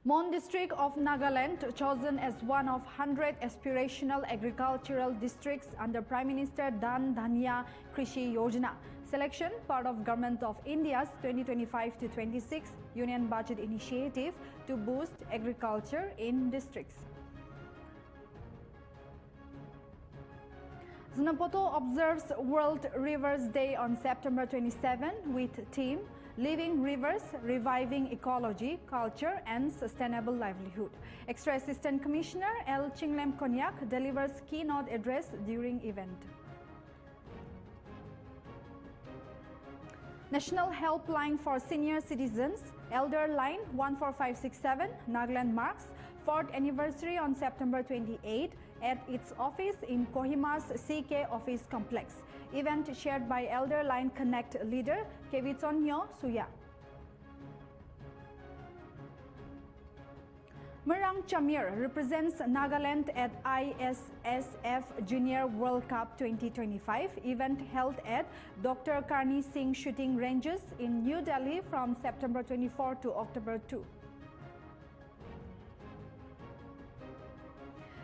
Mon district of Nagaland chosen as one of 100 aspirational agricultural districts under Prime Minister Dan Dhania Krishi Yojana. Selection part of Government of India's 2025-26 Union Budget Initiative to boost agriculture in districts. Znapoto observes World Rivers Day on September 27 with theme Living Rivers, Reviving Ecology, Culture and Sustainable Livelihood. Extra Assistant Commissioner L. Chinglem Konyak delivers keynote address during event. National Helpline for Senior Citizens, Elder Line 14567, Nagaland marks 4th anniversary on September 28 at its office in Kohima's CK Office Complex. Event shared by Elder Line Connect leader Kevitonyo Suya. Merang Chamir represents Nagaland at ISSF Junior World Cup 2025 event held at Dr. Karni Singh Shooting Ranges in New Delhi from September 24 to October 2.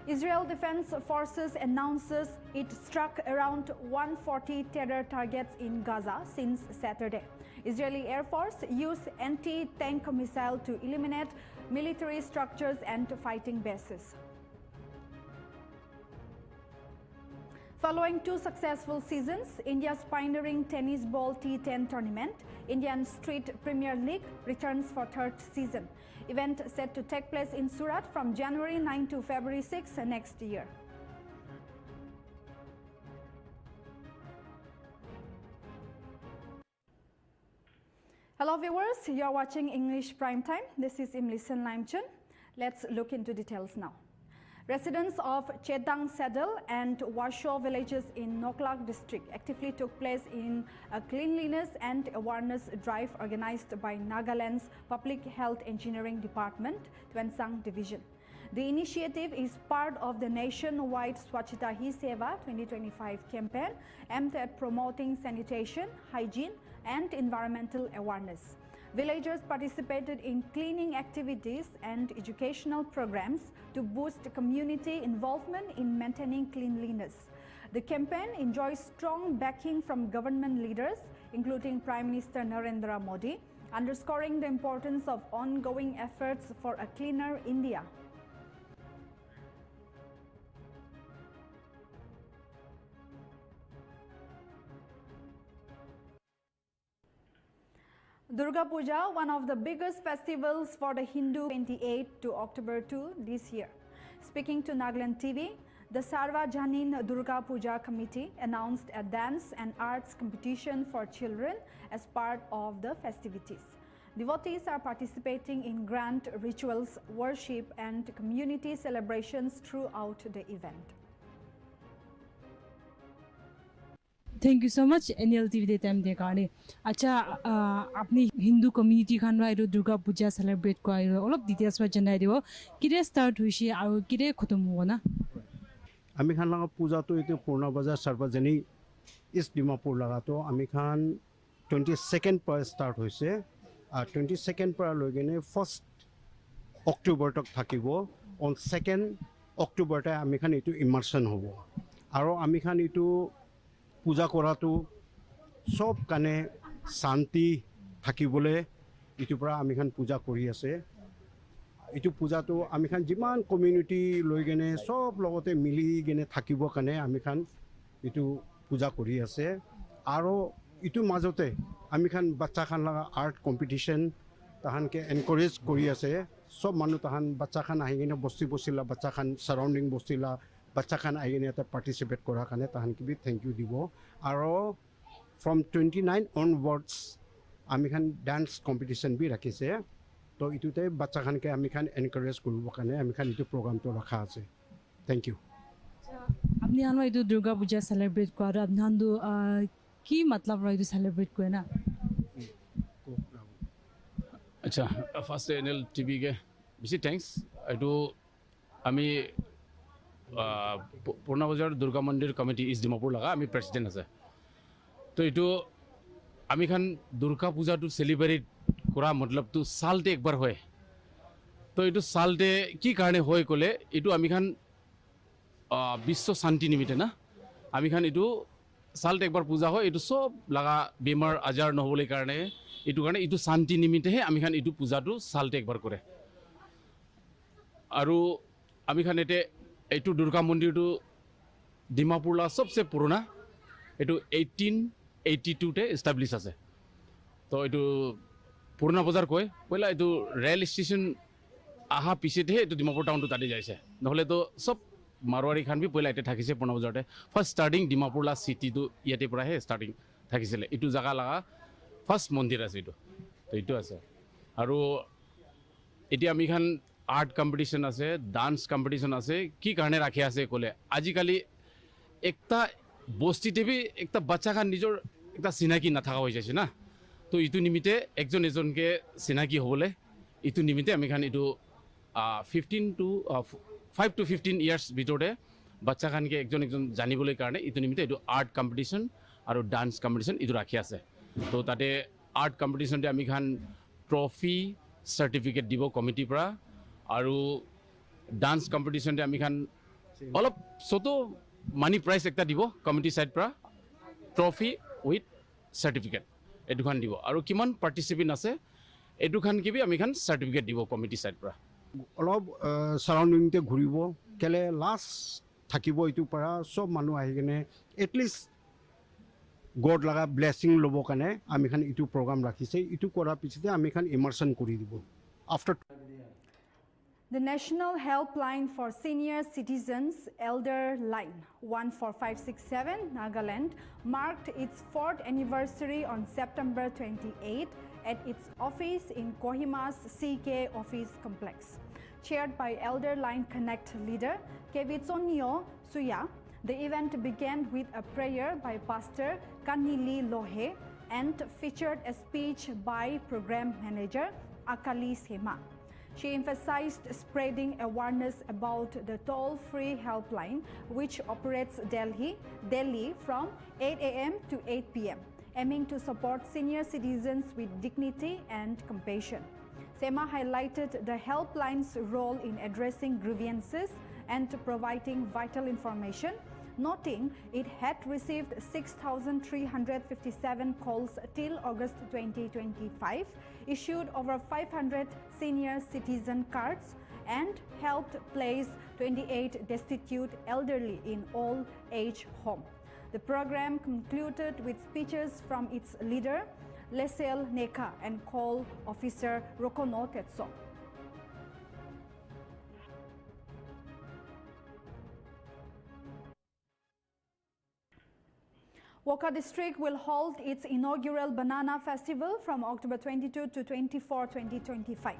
Israel Defense Forces announces it struck around 140 terror targets in Gaza since Saturday. Israeli Air Force used anti-tank missile to eliminate military structures and fighting bases. Following 2 successful seasons, India's pioneering tennis ball T10 tournament, Indian Street Premier League, returns for 3rd season. Event set to take place in Surat from January 9 to February 6 next year. Hello viewers, you are watching English Primetime. This is Imlisen Limchen. Let's look into details now. Residents of Chedang Saddle and Washo villages in Noklak district actively took place in a cleanliness and awareness drive organized by Nagaland's Public Health Engineering Department, Twensang Division. The initiative is part of the nationwide Swachhata Hi Seva 2025 campaign aimed at promoting sanitation, hygiene and environmental awareness. Villagers participated in cleaning activities and educational programs to boost community involvement in maintaining cleanliness. The campaign enjoys strong backing from government leaders, including Prime Minister Narendra Modi, underscoring the importance of ongoing efforts for a cleaner India. Durga Puja, one of the biggest festivals for the Hindu, 28 to October 2 this year. Speaking to Nltv, the Sarvajanin Durga Puja Committee announced a dance and arts competition for children as part of the festivities. Devotees are participating in grand rituals, worship and community celebrations throughout the event. Thank you so much Nltv de time de karne acha apni Hindu community khan ra ero Durga Puja celebrate ko ero all of details wa janai dibo kire start hoise aru kire khotom hobo na ami khan laga puja to etu purna bazar sarvajani East Dimapur laga to ami khan 22nd par start hoise 22nd par logene 1st October tak thakibo on 2nd October ta ami khan etu immersion hobo aru ami khan etu puja koratu sob kane shanti thakibole itu pra ami khan puja kori ase itu puja to ami khan jiman community loigene sob logote mili gene thakibo kane ami khan itu puja kori ase aro itu majote ami khan bacha khan laga art competition tahan ke encourage kori ase sob manu tahan bacha khan ahigene bosti bosila bacha khan surrounding bostila bacha khan ahigene ta participate kora kane tahan ki bi thank you dibo aro from 29 onwards ami khan dance competition bi rakhise to itute bacha khan ke ami khan encourage koribo kane ami khan itu program to rakha ase thank you apni hanwa itu Durga Puja celebrate ko aru apni handu ki matlab ra itu celebrate ko na acha first Nltv ke bisi thanks itu ami Purna Bazar Durga Mandir Committee East Dimapur laga ami president ase to itu ami khan Durga Puja to celebrate kora matlab to salte ekbar hoy তো এইটো চালতে কি কাৰণে হয় ক'লে এইটো আমি খান বিশ্ব শান্তি নিমিত্তে না আমি খান এইটো চালতে একবাৰ পূজা হয় এইটো চব লগা বেমাৰ আজাৰ নহ'বলৈ কাৰণে এইটো শান্তি নিমিত্তেহে আমি খান এইটো পূজাটো চালতে একবাৰ কৰে আৰু আমি খান এতে এইটো দুৰ্গা মন্দিৰটো ডিমাপুৰলা চবচে পুৰণা এইটো 1882তে এষ্টাব্লিছ আছে তো এইটো পুৰণা বজাৰ কয় পহিলা এইটো ৰেল ষ্টেচন আহা পিছতেহে এইটো ডিমাপুৰ টাউনটো তাতে যাইছে নহ'লেতো চব মাৰোৱাৰী খান বি পহিলা ইয়াতে থাকিছে পুৰণা বজাৰতে ফাৰ্ষ্ট ষ্টাৰ্টিং ডিমাপুৰলা চিটিটো ইয়াতে পৰাহে ষ্টাৰ্টিং থাকিছিলে এইটো জেগা লগা ফাৰ্ষ্ট মন্দিৰ আছে এইটো তো এইটো আছে আৰু এতিয়া আমি খান আৰ্ট কম্পিটিশ্যন আছে ডান্স কম্পিটিশ্যন আছে কি কাৰণে ৰাখি আছে ক'লে আজিকালি একটা বস্তিতে বি একটা বাচ্চা খান নিজৰ একটা চিনাকি নাথাকা হৈ যাইছে না তো ইটো নিমিত্তে একজন এজনকে চিনাকি হ'বলৈ ইটো নিমিত্তে আমি খান এইটো 5 to 15 ইয়াৰ্ছ ভিতৰতে বাচ্চা খানকে একজন জানিবলৈ কাৰণে ইটো নিমিত্তে এইটো আৰ্ট কম্পিটিশ্যন আৰু ডান্স কম্পিটিশ্যন এইটো ৰাখি আছে তো তাতে আৰ্ট কম্পিটিশ্যনতে আমি খান ট্ৰফি চাৰ্টিফিকেট দিব কমিটিৰ পৰা আৰু ডান্স কম্পিটিশ্যনতে আমি খান অলপ চতো মানি প্ৰাইজ একটা দিব কমিটি সাইড পৰা ট্ৰফি উইথ চাৰ্টিফিকেট এইটো খান দিব আৰু কিমান পাৰ্টিচিপেণ্ট আছে এইটো খান কিবি আমি খান চাৰ্টিফিকেট দিব কমিটি সাইড পৰা অলপ চাৰাউণ্ডিংতে ঘূৰিব কেলে লাষ্ট থাকিব এইটো পৰা চব মানুহ আহি কিনে এটলিষ্ট গড লগা ব্লেছিং ল'ব কাৰণে আমি খান এইটো প্ৰগ্ৰাম ৰাখিছে এইটো কৰাৰ পিছতে আমি খান ইমাৰ্চন কৰি দিব after The National Helpline for Senior Citizens Elder Line 14567 Nagaland marked its 4th anniversary on September 28 at its office in Kohima's CK Office Complex. Chaired by Elder Line Connect leader Kevitsonio Suya, the event began with a prayer by Pastor Kanili Lohe and featured a speech by Program Manager Akali Sema. She emphasized spreading awareness about the toll-free helpline, which operates daily from 8 a.m. to 8 p.m., aiming to support senior citizens with dignity and compassion. Sema highlighted the helpline's role in addressing grievances and providing vital information, noting it had received 6,357 calls till August 2025, issued over 500 senior citizen cards, and helped place 28 destitute elderly in all-age home. The program concluded with speeches from its leader, Lesel Neka, and call officer Rokono Tetso. Woka District will hold its inaugural Banana Festival from October 22 to 24, 2025,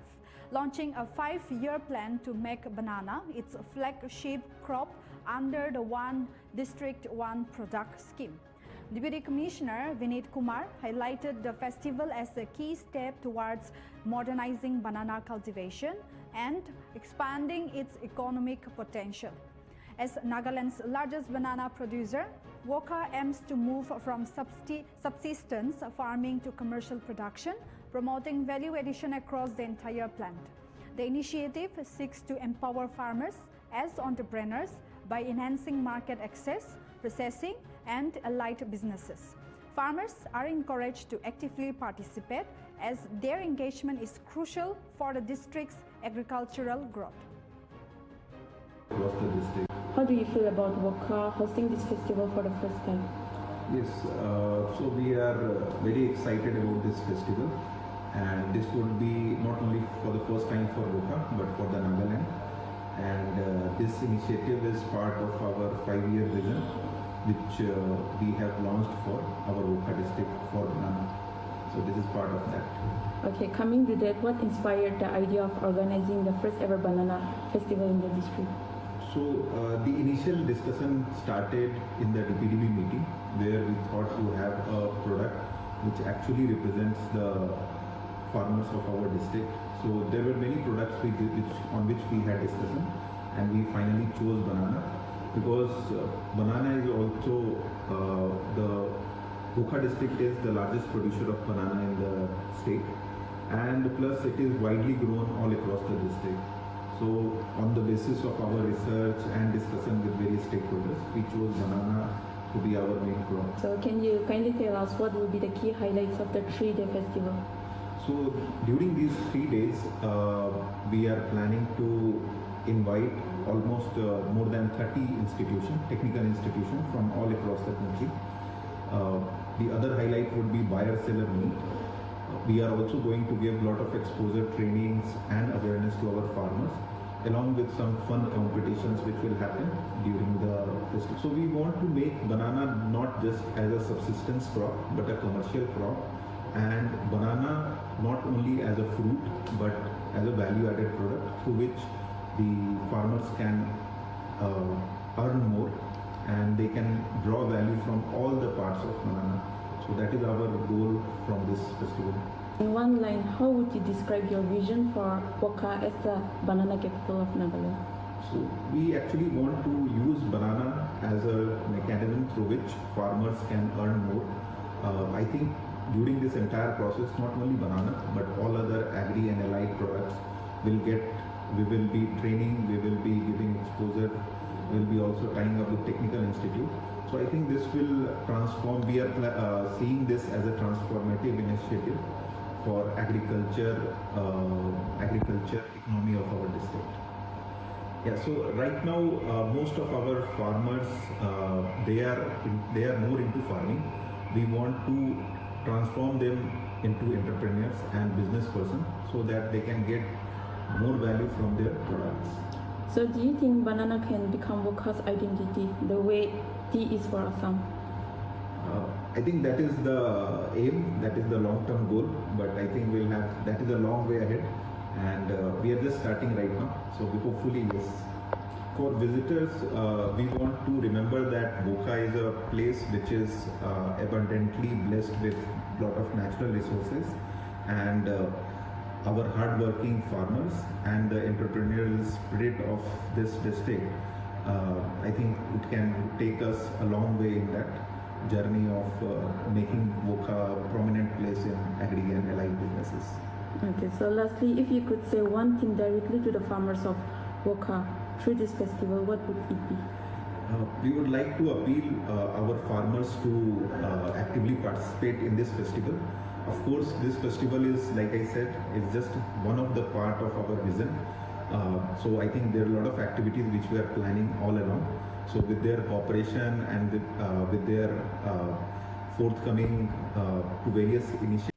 launching a 5-year plan to make banana its flagship crop under the One District, One Product scheme. Deputy Commissioner Vinit Kumar highlighted the festival as a key step towards modernizing banana cultivation and expanding its economic potential. As Nagaland's largest banana producer, Woka aims to move from subsistence farming to commercial production, promoting value addition across the entire plant. The initiative seeks to empower farmers as entrepreneurs by enhancing market access, processing, and allied businesses. Farmers are encouraged to actively participate as their engagement is crucial for the district's agricultural growth. Across the district. How do you feel about Woka hosting this festival for the first time? Yes, so we are very excited about this festival, and this would be not only for the first time for Woka but for the Nagaland. And this initiative is part of our 5-year vision, which we have launched for our Woka district for banana. So this is part of that. Okay, coming to that, what inspired the idea of organizing the first ever banana festival in the district? So the initial discussion started in the DPDB meeting, where we thought to have a product which actually represents the farmers of our district. So there were many products on which we had discussion, and we finally chose banana because banana is also the Woka district is the largest producer of banana in the state, and plus it is widely grown all across the district. So on the basis of our research and discussion with various stakeholders, we chose banana to be our main crop. So can you kindly tell us what will be the key highlights of the 3-day festival? So during these 3 days, we are planning to invite almost more than 30 institutions, technical institutions from all across the country. The other highlight would be buyer-seller meet. We are also going to give a lot of exposure trainings and awareness to our farmers, along with some fun competitions which will happen during the festival. So we want to make banana not just as a subsistence crop, but a commercial crop, and banana not only as a fruit, but as a value-added product through which the farmers can earn more, and they can draw value from all the parts of banana. So that is our goal from this festival. In one line, how would you describe your vision for Wokha as the banana capital of Nagaland? So we actually want to use banana as a mechanism through which farmers can earn more. I think during this entire process, not only banana, but all other agri and allied products we will be training, we will be giving exposure, we will be also tying up with technical institute. So I think this will transform, we are seeing this as a transformative initiative for agriculture economy of our district. Yeah, so right now most of our farmers, they are more into farming. We want to transform them into entrepreneurs and business person so that they can get more value from their products. So do you think banana can become Wokha's identity the way tea is for Assam? I think that is the aim, that is the long-term goal, but I think that is a long way ahead, and we are just starting right now, so hopefully yes. For visitors, we want to remember that Wokha is a place which is abundantly blessed with a lot of natural resources, and our hard-working farmers and the entrepreneurial spirit of this district, I think it can take us a long way in that journey of making Wokha a prominent place in agri and allied businesses. Okay, so lastly, if you could say one thing directly to the farmers of Wokha through this festival, what would it be? We would like to appeal our farmers to actively participate in this festival. Of course, this festival is, like I said, is just one of the part of our vision. So I think there are a lot of activities which we are planning all along. So with their cooperation and with their forthcoming to various initiatives.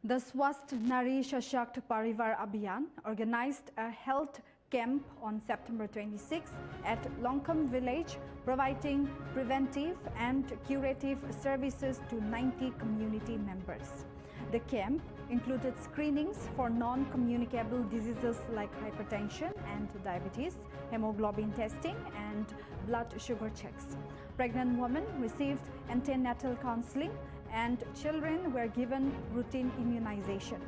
The Swast Nari Shashakt Parivar Abhiyan organized a health camp on September 26 at Longkam village, providing preventive and curative services to 90 community members. The camp included screenings for non-communicable diseases like hypertension and diabetes, hemoglobin testing, and blood sugar checks. Pregnant women received antenatal counseling, and children were given routine immunization.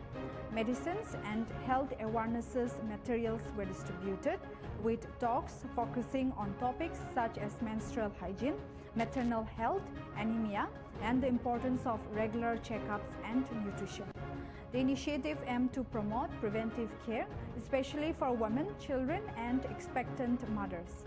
Medicines and health awarenesses materials were distributed, with talks focusing on topics such as menstrual hygiene, maternal health, anemia, and the importance of regular checkups and nutrition. The initiative aimed to promote preventive care, especially for women, children, and expectant mothers.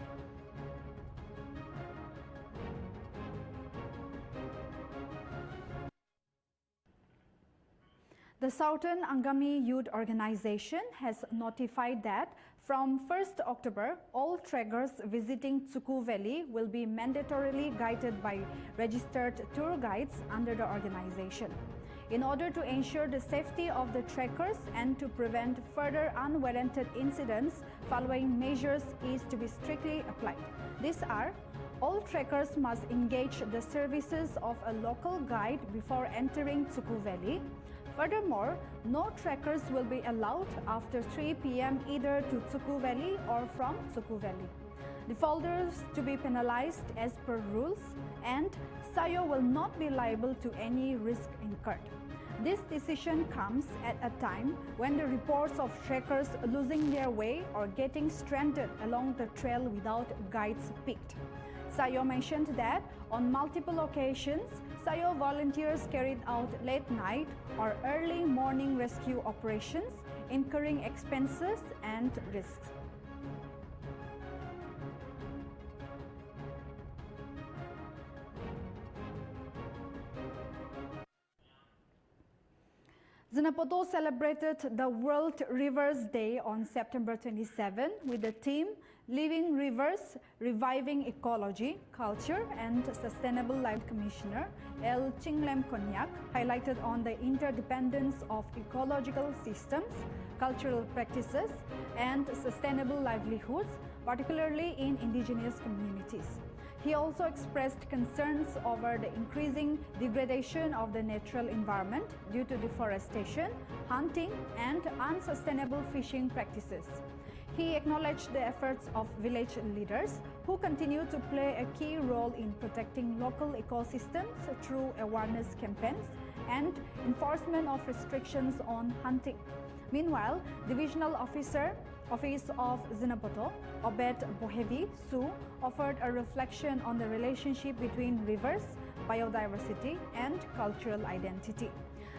The Southern Angami Youth Organization has notified that from 1st October, all trekkers visiting Tsuku Valley will be mandatorily guided by registered tour guides under the organization. In order to ensure the safety of the trekkers and to prevent further unwarranted incidents, following measures is to be strictly applied. These are: all trekkers must engage the services of a local guide before entering Tsuku Valley. Furthermore, no trekkers will be allowed after 3 p.m. either to Tsuku Valley or from Tsuku Valley. Defaulters to be penalized as per rules, and Sayo will not be liable to any risk incurred. This decision comes at a time when the reports of trekkers losing their way or getting stranded along the trail without guides peaked. Sayo mentioned that On multiple occasions, SAYO volunteers carried out late night or early morning rescue operations, incurring expenses and risks. Zinapoto celebrated the World Rivers Day on September 27 with the theme Living Rivers, Reviving Ecology, Culture and Sustainable Life. Commissioner L. Chinglem Konyak highlighted on the interdependence of ecological systems, cultural practices and sustainable livelihoods, particularly in indigenous communities. He also expressed concerns over the increasing degradation of the natural environment due to deforestation, hunting, and unsustainable fishing practices. He acknowledged the efforts of village leaders who continue to play a key role in protecting local ecosystems through awareness campaigns and enforcement of restrictions on hunting. Meanwhile, Divisional Office of Zinapoto, Obed Bohevi Su, offered a reflection on the relationship between rivers, biodiversity, and cultural identity.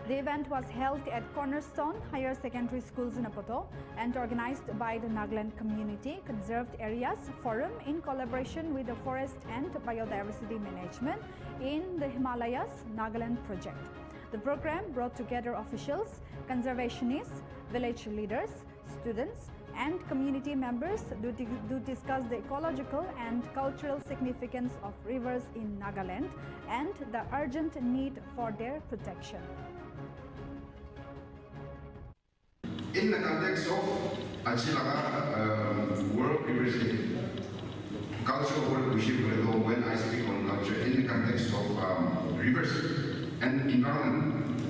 The event was held at Cornerstone Higher Secondary School, Zinapoto, and organized by the Nagaland Community Conserved Areas Forum in collaboration with the Forest and Biodiversity Management in the Himalayas Nagaland project. The program brought together officials, conservationists, village leaders, students, and community members to discuss the ecological and cultural significance of rivers in Nagaland and the urgent need for their protection. In the context of World Rivers Day, cultural work we should do when I speak on culture in the context of rivers and environment.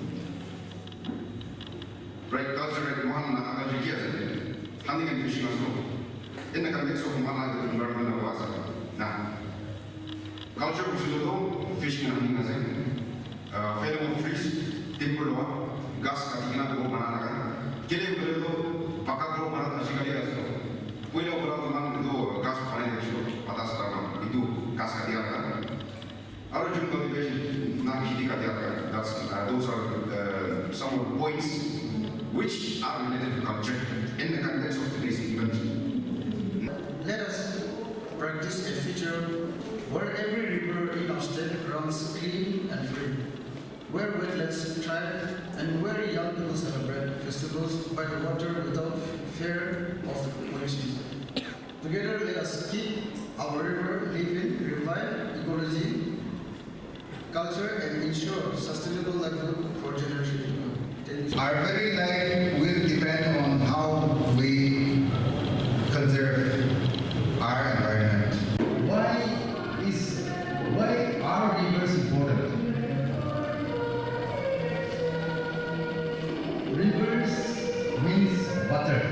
Right, culture at one hunting and fishing also. In the context of Malay environment was culture we should do fishing and hunting as freedom of trees, timber, gas, katigina, go banana. Kile beredo pakak lo para asikali aso. Puelo para teman itu gas panen itu atas tanah itu gas katiarkan. Arjun cultivation nak hiti katiarkan. Those are some of the points which are related to culture in the context of today's event. Let us practice a future where every river in our state runs clean and free, where wetlands thrive, and where young people celebrate festivals by the water without fear of pollution. Together, let us keep our river living, revive ecology, culture, and ensure sustainable livelihood for generations to come. Our very life will depend on how we conserve our environment. Why are rivers important? Rivers means water.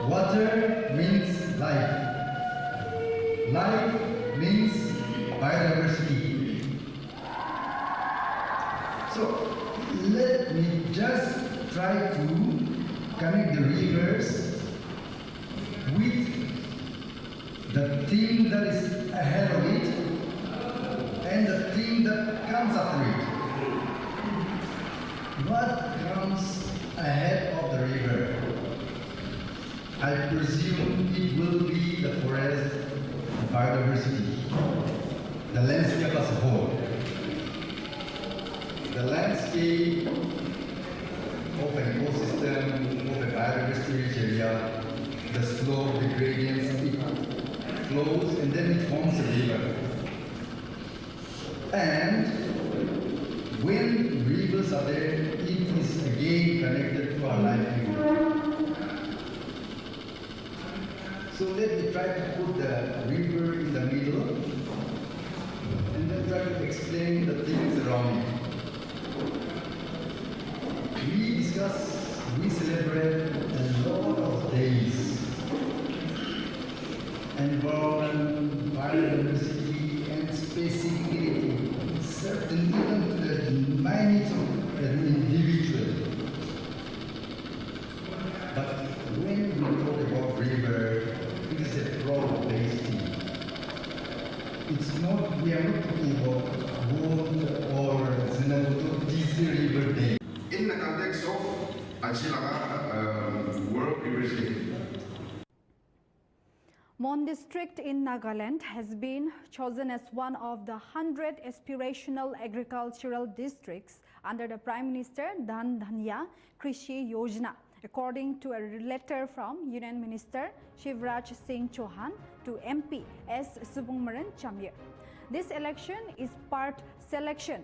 Water means life. Life means biodiversity. So let me just try to connect the rivers with the thing that is ahead of it and the thing that comes after it. What comes ahead of the river? I presume it will be the forest, the biodiversity, the landscape as a whole. The landscape of an ecosystem, of a biodiversity area, the slope, the gradients, it flows and then it forms a river. And when rivers are there, it is again connected to our livelihood. So let me try to put the river in the middle and then try to explain the things around it. We celebrate a lot of days. Environment, biodiversity, and specificity, certain even to the minute of an individual. But when we talk about river, it is a broad-based thing. Its not, we are not talking about gold or Zinatu, this river day. In the context of World Rivers Day. Mon district in Nagaland has been chosen as one of the 100 aspirational agricultural districts under the Prime Minister Dhan Dhanya Krishi Yojana, according to a letter from Union Minister Shivraj Singh Chauhan to MP S. Subramanian Chamir. This selection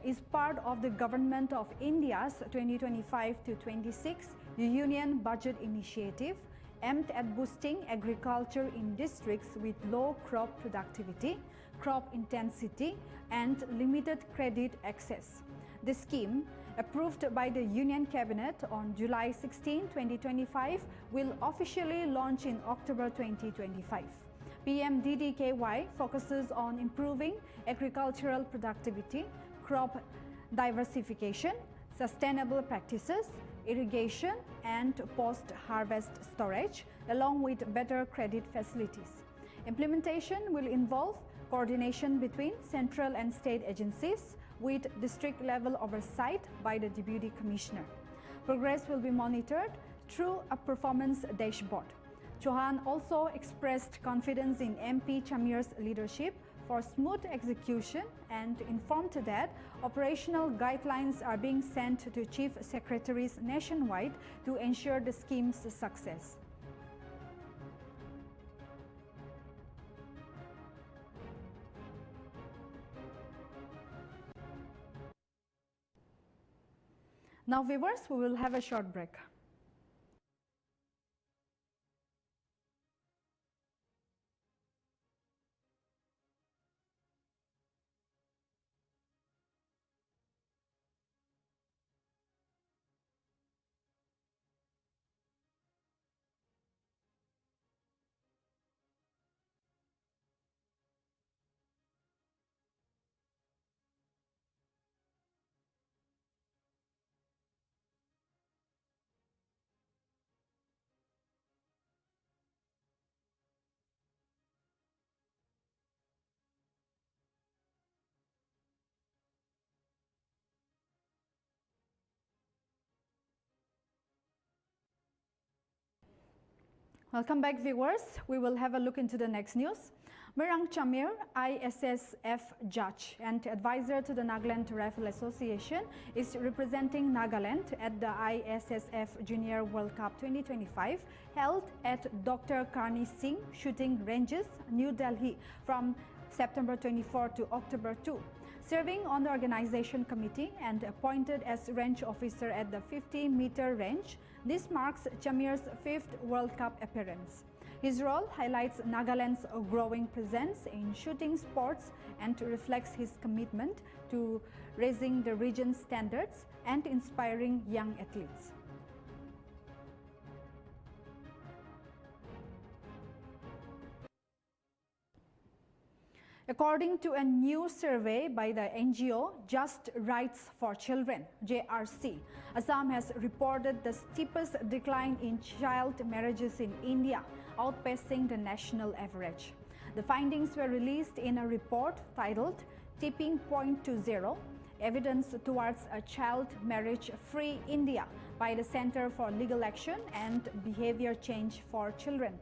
is part of the Government of India's 2025-26 Union Budget Initiative aimed at boosting agriculture in districts with low crop productivity, crop intensity, and limited credit access. The scheme, approved by the Union Cabinet on July 16, 2025, will officially launch in October 2025. PMDDKY focuses on improving agricultural productivity, crop diversification, sustainable practices, irrigation and post-harvest storage, along with better credit facilities. Implementation will involve coordination between central and state agencies with district-level oversight by the Deputy Commissioner. Progress will be monitored through a performance dashboard. Chauhan also expressed confidence in MP Chamir's leadership for smooth execution and informed that operational guidelines are being sent to chief secretaries nationwide to ensure the scheme's success. Now viewers, we will have a short break. Welcome back viewers. We will have a look into the next news. Mirang Chamir, ISSF judge and advisor to the Nagaland Rifle Association, is representing Nagaland at the ISSF Junior World Cup 2025 held at Dr. Karni Singh Shooting Ranges, New Delhi from September 24 to October 2. Serving on the organization committee and appointed as range officer at the 50-meter range, this marks Chamir's 5th World Cup appearance. His role highlights Nagaland's growing presence in shooting sports and reflects his commitment to raising the region's standards and inspiring young athletes. According to a new survey by the NGO Just Rights for Children, JRC, Assam has reported the steepest decline in child marriages in India, outpacing the national average. The findings were released in a report titled Tipping Point to Zero, Evidence Towards a Child Marriage-Free India by the Center for Legal Action and Behavior Change for Children.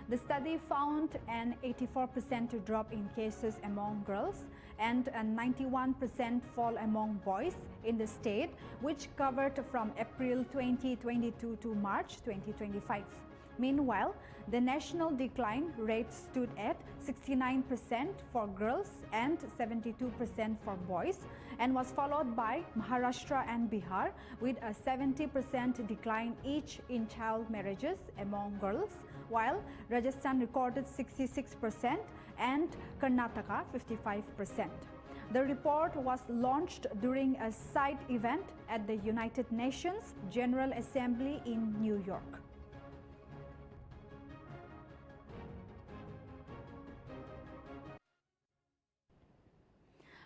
The study found an 84% drop in cases among girls and a 91% fall among boys in the state, which covered from April 2022 to March 2025. Meanwhile, the national decline rate stood at 69% for girls and 72% for boys, and was followed by Maharashtra and Bihar with a 70% decline each in child marriages among girls, while Rajasthan recorded 66% and Karnataka 55%. The report was launched during a side event at the United Nations General Assembly in New York.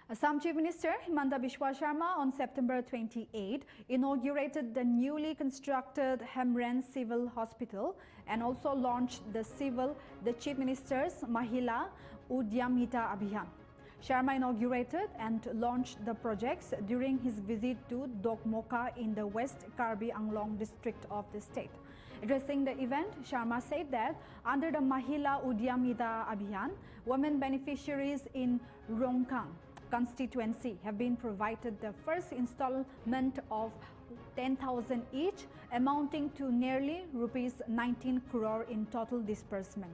Assam Chief Minister Himanta Biswa Sharma on September 28 inaugurated the newly constructed Hemren Civil Hospital and also launched the Chief Minister's Mahila Udyamita Abhiyan. Sharma inaugurated and launched the projects during his visit to Dokmoka in the West Karbi Anglong district of the state. Addressing the event, Sharma said that under the Mahila Udyamita Abhiyan, women beneficiaries in Rongkang constituency have been provided the first installment of 10,000 each, amounting to nearly rupees 19 crore in total disbursement.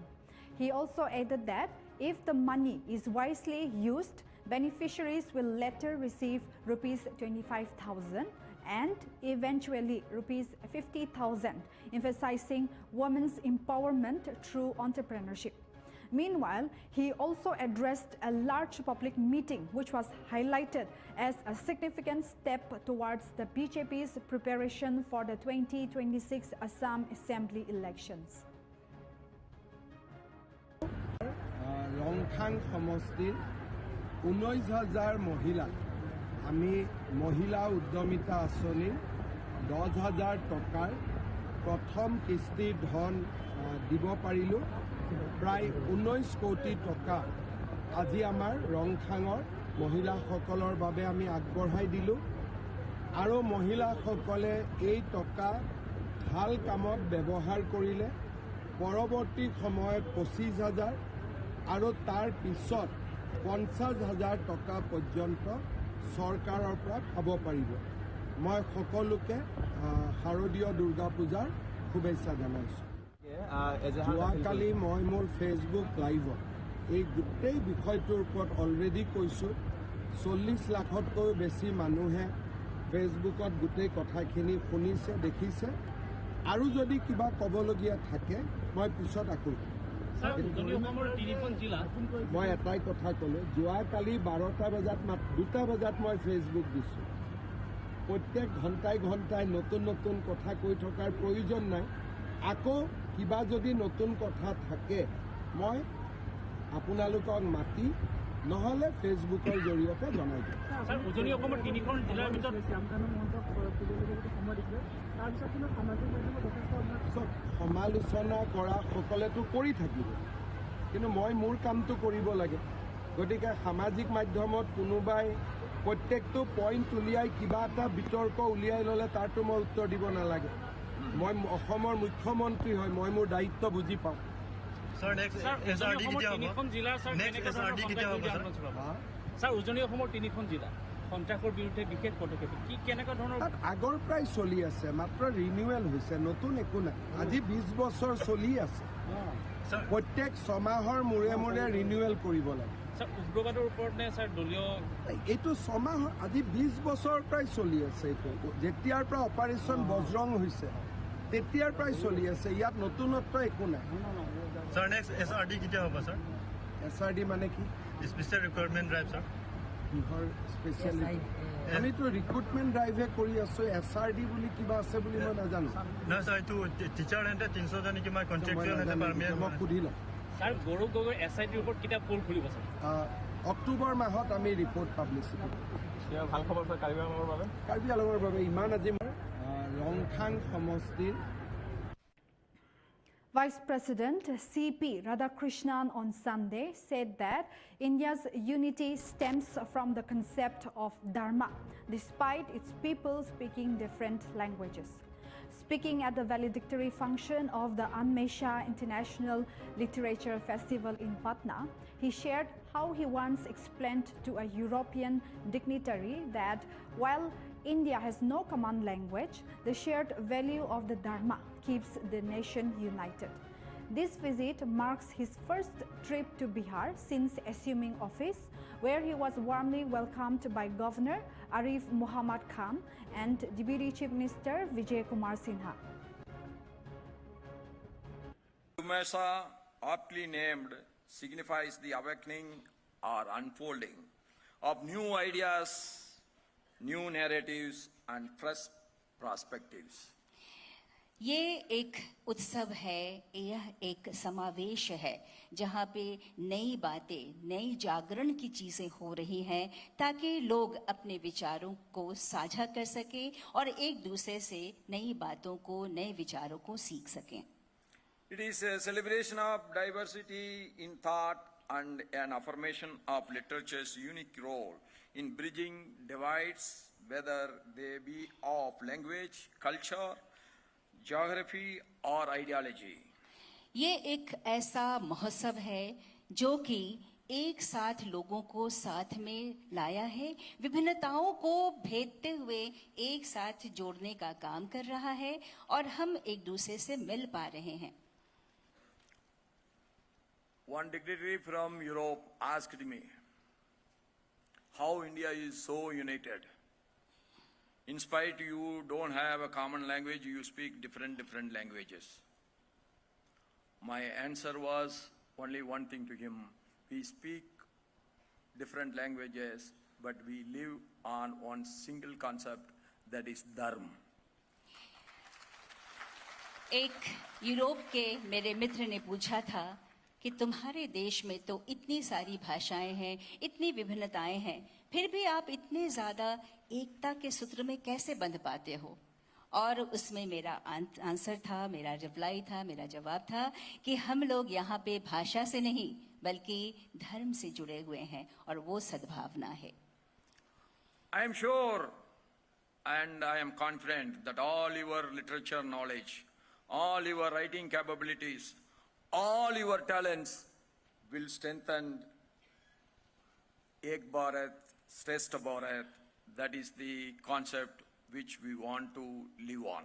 He also added that if the money is wisely used, beneficiaries will later receive rupees 25,000 and eventually rupees 50,000, emphasizing women's empowerment through entrepreneurship. Meanwhile, he also addressed a large public meeting which was highlighted as a significant step towards the BJP's preparation for the 2026 Assam Assembly elections. Rongkang সমষ্টিৰ 19,000 মহিলা আমি মহিলা উদ্যমিতা আঁচনিৰ 10,000 টকাৰ প্ৰথম কিস্তিৰ ধন দিব পাৰিলোঁ প্ৰায় 19 কোটি টকা আজি আমাৰ ৰংখাঙৰ মহিলাসকলৰ বাবে আমি আগবঢ়াই দিলোঁ আৰু মহিলাসকলে এই টকা ভাল কামত ব্যৱহাৰ কৰিলে পৰৱৰ্তী সময়ত 25,000 আৰু তাৰ পিছত 50,000 টকা পৰ্যন্ত চৰকাৰৰ পৰা পাব পাৰিব মই সকলোকে শাৰদীয় দুৰ্গা পূজাৰ শুভেচ্ছা জনাইছোঁ যোৱাকালি মই মোৰ ফেচবুক লাইভত এই গোটেই বিষয়টোৰ ওপৰত অলৰেডি কৈছোঁ 40 লাখতকৈ বেছি মানুহে ফেচবুকত গোটেই কথাখিনি শুনিছে দেখিছে আৰু যদি কিবা ক'বলগীয়া থাকে মই পিছত আকৌ মই এটাই কথা ক'লো যোৱাকালি 12টা বজাত 2টা বজাত মই ফেচবুক দিছোঁ প্ৰত্যেক ঘণ্টাই ঘণ্টাই নতুন নতুন কথা কৈ থকাৰ প্ৰয়োজন নাই আকৌ কিবা যদি নতুন কথা থাকে মই আপোনালোকক মাতি নহলে ফেচবুকৰ জৰিয়তে জনাই দিম স্যার উজনি অসমৰ তিনিখন জিলাৰ ভিতৰত সমালোচনা কৰা সকলেতো কৰি থাকিব কিন্তু মই মোৰ কামটো কৰিব লাগে গতিকে সামাজিক মাধ্যমত কোনোবাই প্ৰত্যেকটো পইণ্ট উলিয়াই কিবা এটা বিতৰ্ক উলিয়াই ল'লে তাৰটো মই উত্তৰ দিব নালাগে মই অসমৰ মুখ্যমন্ত্ৰী হয় মই মোৰ দায়িত্ব বুজি পাওঁ স্যার নেক্সট এসআরডি কেতিয়া হ'ব তিনিখন জিলাৰ স্যার নেক্সট এসআরডি কেতিয়া হ'ব স্যার উজনি অসমৰ তিনিখন জিলা সন্ত্ৰাসৰ বিৰুদ্ধে বিশেষ পদক্ষেপ কি কেনেকুৱা ধৰণৰ আগৰ প্ৰায় চলি আছে মাত্ৰ ৰিনিউৱেল হৈছে নতুন একো নাই আজি 20 বছৰ চলি আছে প্ৰত্যেক ছমাহৰ মূৰে মূৰে ৰিনিউৱেল কৰিব লাগে স্যার উগ্ৰবাদৰ ওপৰত নে স্যার দলীয় এইটো ছমাহ আজি 20 বছৰ প্ৰায় চলি আছে এইটো যেতিয়াৰ পৰা অপাৰেশ্যন বজৰং হৈছে তেতিয়াৰ প্ৰায় চলি আছে ইয়াত নতুনত্ব একো নাই স্যার নেক্সট এসআরডি কেতিয়া হ'ব স্যার এসআরডি মানে কি স্পেশাল ৰিক্ৰুটমেণ্ট ড্ৰাইভ স্যার কিহৰ স্পেচিয়েল আমিতো ৰিক্ৰুটমেণ্ট ড্ৰাইভে কৰি আছোঁ এসআৰডি বুলি কিবা আছে বুলি মই নাজানো নহয় স্যার এইটো টিচাৰ এণ্ড 300 জন কিমান কন্ট্ৰেক্টুৱেল হেতে পাৰমিনেণ্ট মই সুধি লওঁ স্যার গৌৰৱ গগৈৰ এসআইটিৰ ওপৰত কিতাপ পোল খুলিব স্যার অক্টোবৰ মাহত আমি ৰিপৰ্ট পাব্লিছ কৰিম ভাল খবৰ স্যার কাৰ্বি আংলঙৰ বাবে ইমান আজি ৰংখাং সমষ্টিৰ Vice President C.P. Radhakrishnan on Sunday said that India's unity stems from the concept of Dharma, despite its people speaking different languages. Speaking at the valedictory function of the Anmesha International Literature Festival in Patna, he shared how he once explained to a European dignitary that while India has no common language, the shared value of the Dharma keeps the nation united. This visit marks his first trip to Bihar since assuming office, where he was warmly welcomed by Governor Arif Muhammad Khan and Deputy Chief Minister Vijay Kumar Sinha. Anmesha, aptly named, signifies the awakening or unfolding of new ideas, new narratives and fresh perspectives. ये एक उत्सव है यह एक समावेश है जहाँ पे नई बातें नई जागरण की चीज़ें हो रही हैं ताकि लोग अपने विचारों को साझा कर सकें और एक दूसरे से नई बातों को नए विचारों को सीख सकें It is a celebration of diversity in thought, and an affirmation of literature's unique role in bridging divides, whether they be of language, culture, geography or ideology. ये एक ऐसा महोत्सव है जो कि एक साथ लोगों को साथ में लाया है, विभिन्नताओं को भेदते हुए एक साथ जोड़ने का काम कर रहा है और हम एक दूसरे से मिल पा रहे हैं। One dignitary from Europe asked me how India is so united. In spite you don't have a common language, you speak different languages. My answer was only one thing to him: we speak different languages, but we live on one single concept, that is dharma. एक Europe के मेरे मित्र ने पूछा था कि तुम्हारे देश में तो इतनी सारी भाषाएं हैं, इतनी विभिन्नताएं हैं, फिर भी आप इतने ज्यादा एकता के सूत्र में कैसे बंध पाते हो? और उसमें मेरा आंसर था, मेरा रिप्लाई था, मेरा जवाब था कि हम लोग यहाँ पे भाषा से नहीं बल्कि धर्म से जुड़े हुए हैं और वो सद्भावना है। I am sure and I am confident that all your literature knowledge, all your writing capabilities, all your talents will strengthen Ek Bharat, Shrestha Bharat. That is the concept which we want to live on.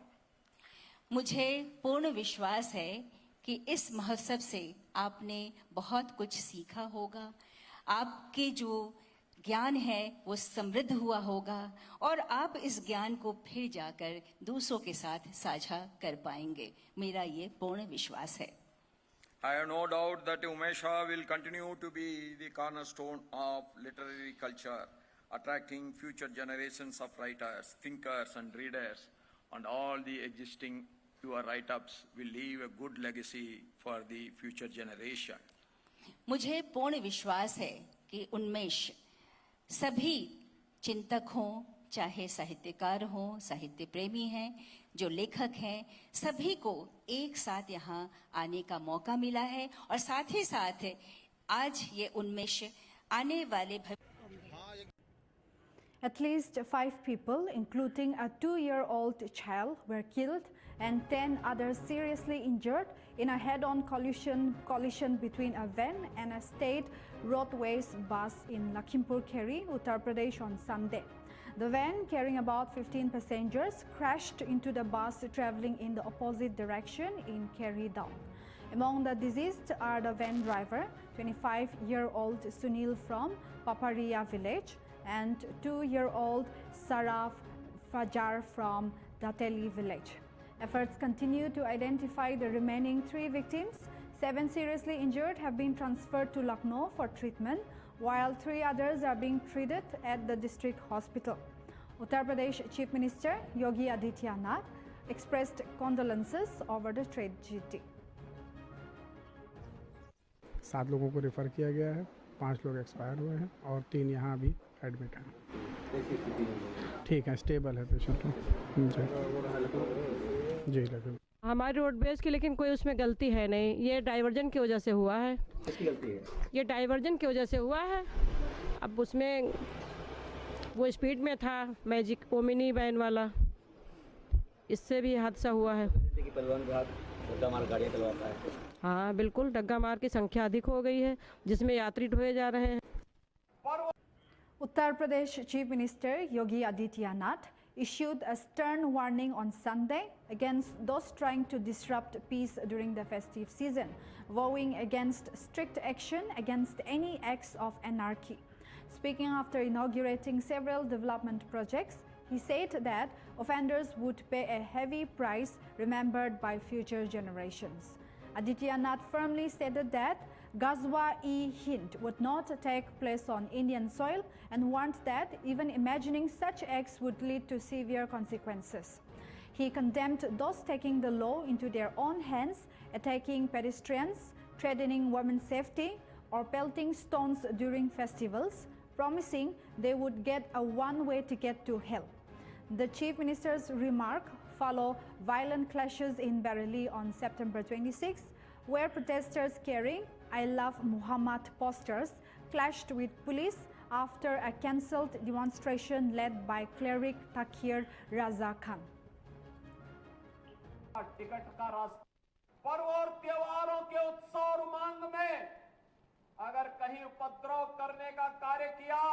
मुझे पूर्ण विश्वास है कि इस महोत्सव से आपने बहुत कुछ सीखा होगा, आपके जो ज्ञान है वो समृद्ध हुआ होगा और आप इस ज्ञान को फिर जाकर दूसरों के साथ साझा कर पाएंगे। मेरा ये पूर्ण विश्वास है। I have no doubt that Umesha will continue to be the cornerstone of literary culture, attracting future generations of writers, thinkers and readers, and all the existing your write-ups will leave a good legacy for the future generation. मुझे पूर्ण विश्वास है कि उन्मेष सभी चिंतक हों, चाहे साहित्यकार हों, साहित्य प्रेमी हैं, जो लेखक हैं, सभी को एक साथ यहाँ आने का मौका मिला है और साथ ही साथ आज ये उन्मेष आने वाले At least 5 people, including a 2-year-old child, were killed and 10 others seriously injured in a head-on collision between a van and a state roadways bus in Lakhimpur Kheri, Uttar Pradesh on Sunday. The van, carrying about 15 passengers, crashed into the bus traveling in the opposite direction in Kheri Down. Among the deceased are the van driver, 25-year-old Sunil from Paparia village, and 2-year-old Saraf Fajar from Dateli village. Efforts continue to identify the remaining 3 victims. 7 seriously injured have been transferred to Lucknow for treatment, while 3 others are being treated at the district hospital. Uttar Pradesh Chief Minister Yogi Adityanath expressed condolences over the tragedy. 7 लोगों को refer किया गया है, 5 लोग expire हुए हैं और 3 यहाँ अभी एडमिट हैं। ठीक है, स्टेबल है पेशेंट जी। लेकिन हमारे रोडवेज की लेकिन कोई उसमें गलती है नहीं, ये डाइवर्जन की वजह से हुआ है। किसकी गलती है? ये डाइवर्जन की वजह से हुआ है। अब उसमें वो स्पीड में था, मैजिक ओमिनी वैन वाला, इससे भी हादसा हुआ है। हाँ बिल्कुल, डग्गा मार की संख्या अधिक हो गई है जिसमें यात्री ढोए जा रहे हैं। Uttar Pradesh Chief Minister Yogi Adityanath issued a stern warning on Sunday against those trying to disrupt peace during the festive season, vowing against strict action against any acts of anarchy. Speaking after inaugurating several development projects, he said that offenders would pay a heavy price remembered by future generations. Adityanath firmly stated that Ghazwa-e-Hind would not take place on Indian soil and warned that even imagining such acts would lead to severe consequences. He condemned those taking the law into their own hands, attacking pedestrians, threatening women's safety, or pelting stones during festivals, promising they would get a one-way ticket to hell. The Chief Minister's remark follow violent clashes in Bareilly on September 26, where protesters carrying I Love Muhammad posters clashed with police after a cancelled demonstration led by cleric Takir Raza Khan. Ticket का रास्ता पर्व और त्योहारों के उत्सव और उमंग में अगर कहीं उपद्रव करने का कार्य किया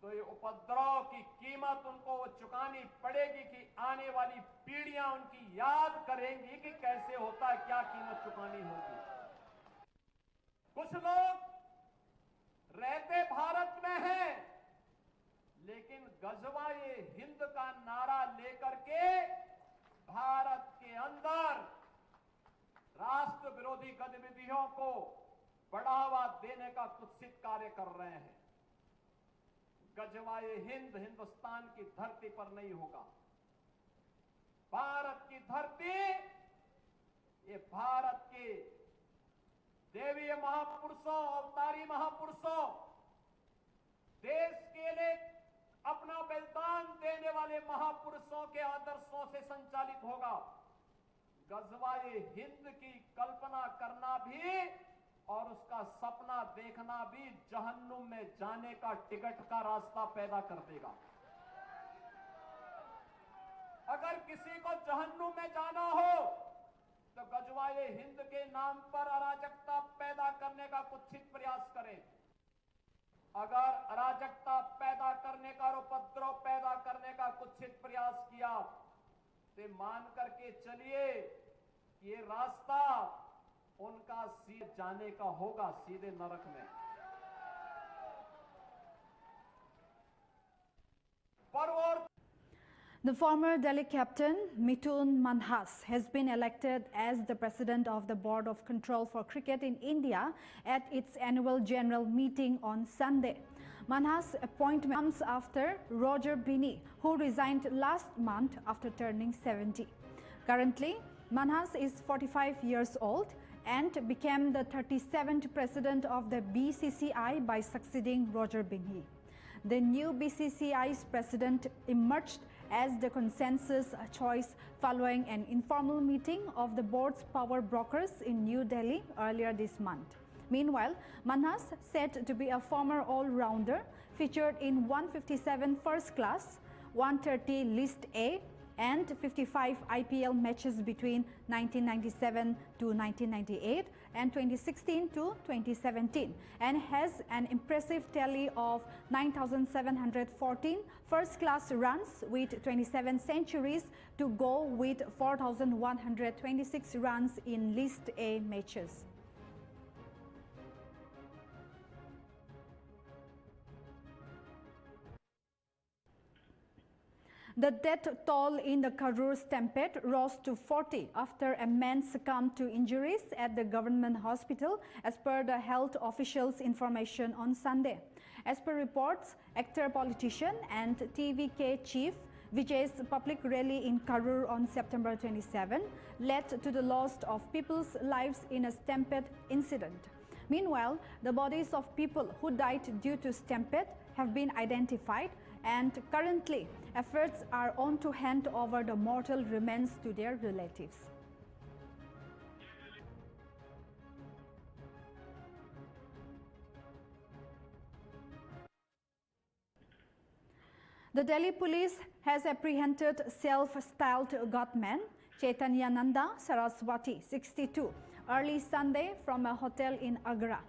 तो ये उपद्रव की कीमत उनको वो चुकानी पड़ेगी कि आने वाली पीढ़ियां उनकी याद करेंगी कि कैसे होता है, क्या कीमत चुकानी होगी। कुछ लोग रहते भारत में हैं लेकिन गजवाए हिंद का नारा लेकर के भारत के अंदर राष्ट्र विरोधी गतिविधियों को बढ़ावा देने का कुत्सित कार्य कर रहे हैं। गजवाए हिंद हिंदुस्तान की धरती पर नहीं होगा। भारत की धरती ये भारत के देवीय महापुरुषों, अवतारी महापुरुषों, देश के लिए अपना बलिदान देने वाले महापुरुषों के आदर्शों से संचालित होगा। गजवाए हिंद की कल्पना करना भी और उसका सपना देखना भी जहन्नुम में जाने का टिकट का रास्ता पैदा कर देगा। अगर किसी को जहन्नुम में जाना हो तो गजवाए हिंद के नाम पर अराजकता पैदा करने का कुत्सित प्रयास करें। अगर अराजकता पैदा करने का और उपद्रव पैदा करने का कुत्सित प्रयास किया तो मान करके चलिए ये रास्ता उनका सीधे जाने का होगा, सीधे नरक में। The former Delhi captain Mithun Manhas has been elected as the president of the Board of Control for Cricket in India at its annual general meeting on Sunday. Manhas' appointment comes after Roger Binny, who resigned last month after turning 70. Currently, Manhas is 45 years old and became the 37th president of the BCCI by succeeding Roger Binny. The new BCCI's president emerged as the consensus choice following an informal meeting of the board's power brokers in New Delhi earlier this month. Meanwhile, Manhas, said to be a former all-rounder, featured in 157 first class, 130 List A and 55 IPL matches between 1997 to 1998 and 2016 to 2017, and has an impressive tally of 9,714 first-class runs with 27 centuries to go with 4,126 runs in List A matches. The death toll in the Karur stampede rose to 40 after a man succumbed to injuries at the government hospital, as per the health officials' information on Sunday. As per reports, actor, politician and TVK chief Vijay's public rally in Karur on September 27 led to the loss of people's lives in a stampede incident. Meanwhile, the bodies of people who died due to stampede have been identified, and currently efforts are on to hand over the mortal remains to their relatives. The Delhi police has apprehended self-styled godman Chaitanyananda Saraswati, 62, early Sunday from a hotel in Agra.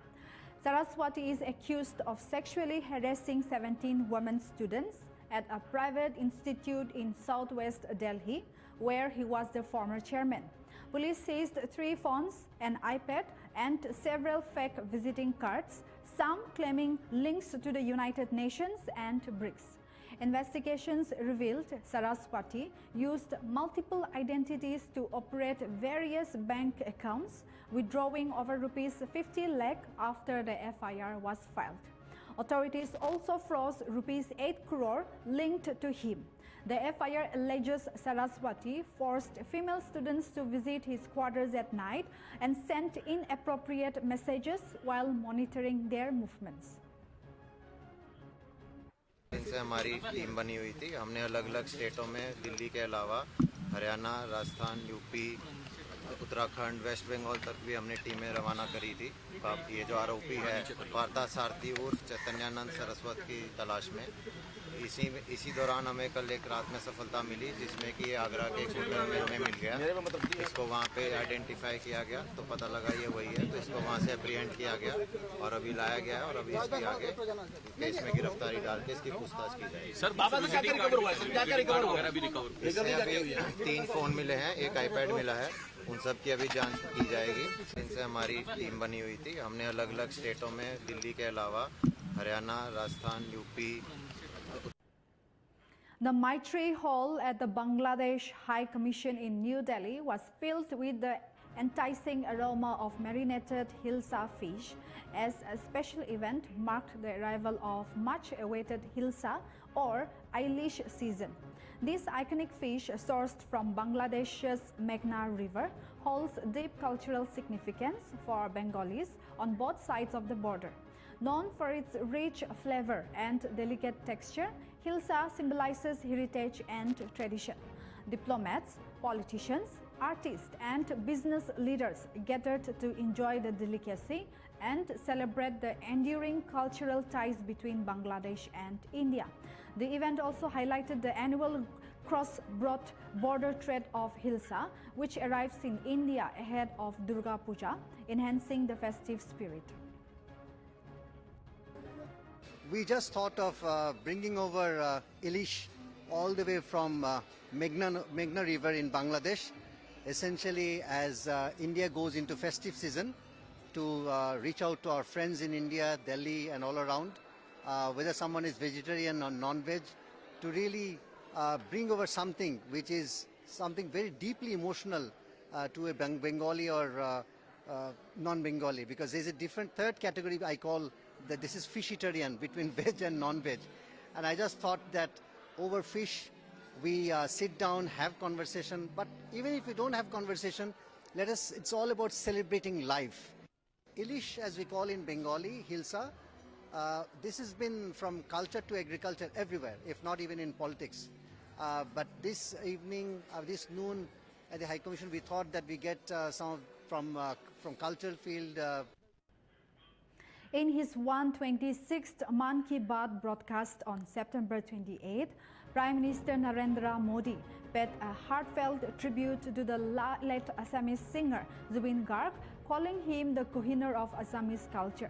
Saraswati is accused of sexually harassing 17 women students at a private institute in southwest Delhi, where he was the former chairman. Police seized 3 phones, an iPad, and several fake visiting cards, some claiming links to the United Nations and BRICS. Investigations revealed Saraswati used multiple identities to operate various bank accounts, withdrawing over rupees 50 lakh after the FIR was filed. Authorities also froze rupees 8 crore linked to him. The FIR alleges Saraswati forced female students to visit his quarters at night and sent inappropriate messages while monitoring their movements. इनसे हमारी team बनी हुई थी। हमने अलग अलग स्टेटों में, दिल्ली के अलावा हरियाणा, राजस्थान, यूपी, उत्तराखंड, वेस्ट बंगाल तक भी हमने टीमें रवाना करी थी। ये जो आरोपी है पार्था सारथी उर्फ चैतन्यानंद सरस्वत की तलाश में। इसी दौरान हमें कल एक रात में सफलता मिली, जिसमें कि ये आगरा के एक होटल में हमें मिल गया। इसको वहाँ पे आइडेंटिफाई किया गया तो पता लगा ये वही है, तो इसको वहाँ से अप्रीहेंड किया गया और अभी लाया गया है और अभी इसके आगे केस में गिरफ्तारी डाल के इसकी पूछताछ की जाएगी। सर बाबा से क्या रिकवर हुआ है? क्या रिकवर हुआ है? इससे अभी 3 फोन मिले हैं, एक आईपैड मिला है, उन सब की अभी जांच की जाएगी। इनसे हमारी टीम बनी हुई थी। हमने अलग अलग स्टेटों में, दिल्ली के अलावा Haryana, Rajasthan, UP. The Maitree Hall at the Bangladesh High Commission in New Delhi was filled with the enticing aroma of marinated hilsa fish, as a special event marked the arrival of much-awaited hilsa or Eilish season. This iconic fish, sourced from Bangladesh's Meghna River, holds deep cultural significance for Bengalis on both sides of the border. Known for its rich flavor and delicate texture, hilsa symbolizes heritage and tradition. Diplomats, politicians, artists, and business leaders gathered to enjoy the delicacy and celebrate the enduring cultural ties between Bangladesh and India. The event also highlighted the annual cross-border trade of hilsa, which arrives in India ahead of Durga Puja, enhancing the festive spirit. We just thought of bringing over Eilish all the way from Meghna River in Bangladesh, essentially as India goes into festive season, to reach out to our friends in India, Delhi and all around, whether someone is vegetarian or non-veg, to really bring over something which is something very deeply emotional to a Bengali or non-Bengali, because there's a different third category I call that this is fishitarian, between veg and non-veg. And I just thought that over fish we sit down, have conversation, but even if we don't have conversation, it's all about celebrating life. Eilish, as we call in Bengali, hilsa, this has been from culture to agriculture everywhere, if not even in politics. But this evening, this noon at the High Commission, we thought that we get some from cultural field. In his 126th Man Ki Baat broadcast on September 28, Prime Minister Narendra Modi paid a heartfelt tribute to the late Assamese singer Zubin Garg, calling him the Kohinoor of Assamese culture.